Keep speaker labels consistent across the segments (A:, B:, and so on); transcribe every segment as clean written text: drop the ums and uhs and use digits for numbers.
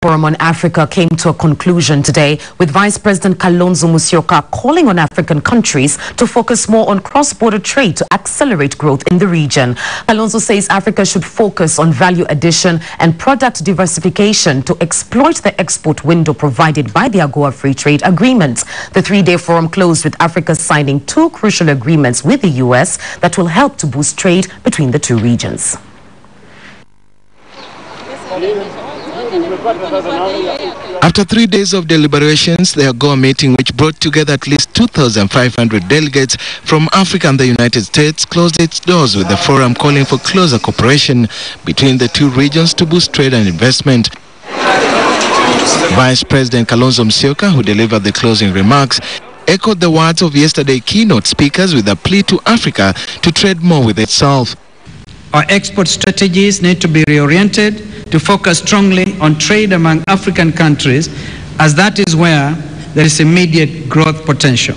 A: Forum on Africa came to a conclusion today, with Vice President Kalonzo Musyoka calling on African countries to focus more on cross-border trade to accelerate growth in the region. Kalonzo says Africa should focus on value addition and product diversification to exploit the export window provided by the Agoa Free Trade Agreement. The three-day forum closed with Africa signing two crucial agreements with the U.S. that will help to boost trade between the two regions.
B: After 3 days of deliberations, the Agoa meeting, which brought together at least 2,500 delegates from Africa and the United States, closed its doors with the forum calling for closer cooperation between the two regions to boost trade and investment. Vice President Kalonzo Musyoka, who delivered the closing remarks, echoed the words of yesterday's keynote speakers with a plea to Africa to trade more with itself.
C: Our export strategies need to be reoriented to focus strongly on trade among African countries, as that is where there is immediate growth potential.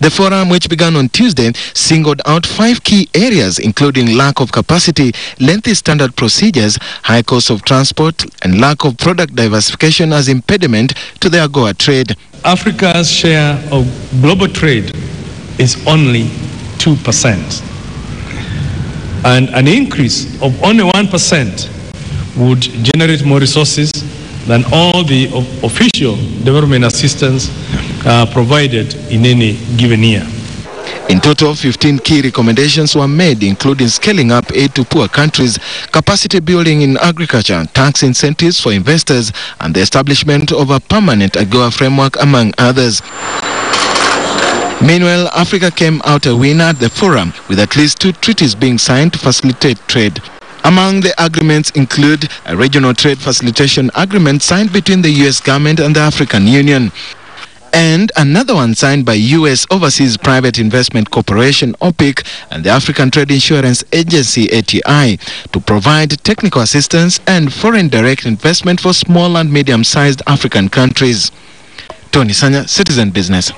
B: The forum, which began on Tuesday, singled out 5 key areas, including lack of capacity, lengthy standard procedures, high cost of transport, and lack of product diversification as impediment to the Agoa trade.
D: Africa's share of global trade is only 2%. And an increase of only 1% would generate more resources than all the official development assistance provided in any given year.
B: In total, 15 key recommendations were made, including scaling up aid to poor countries, capacity building in agriculture, tax incentives for investors, and the establishment of a permanent Agoa framework, among others. Meanwhile, Africa came out a winner at the forum, with at least 2 treaties being signed to facilitate trade. Among the agreements include a regional trade facilitation agreement signed between the U.S. government and the African Union, and another one signed by U.S. Overseas Private Investment Corporation, OPIC, and the African Trade Insurance Agency, ATI, to provide technical assistance and foreign direct investment for small and medium-sized African countries. Tony Sanya, Citizen Business.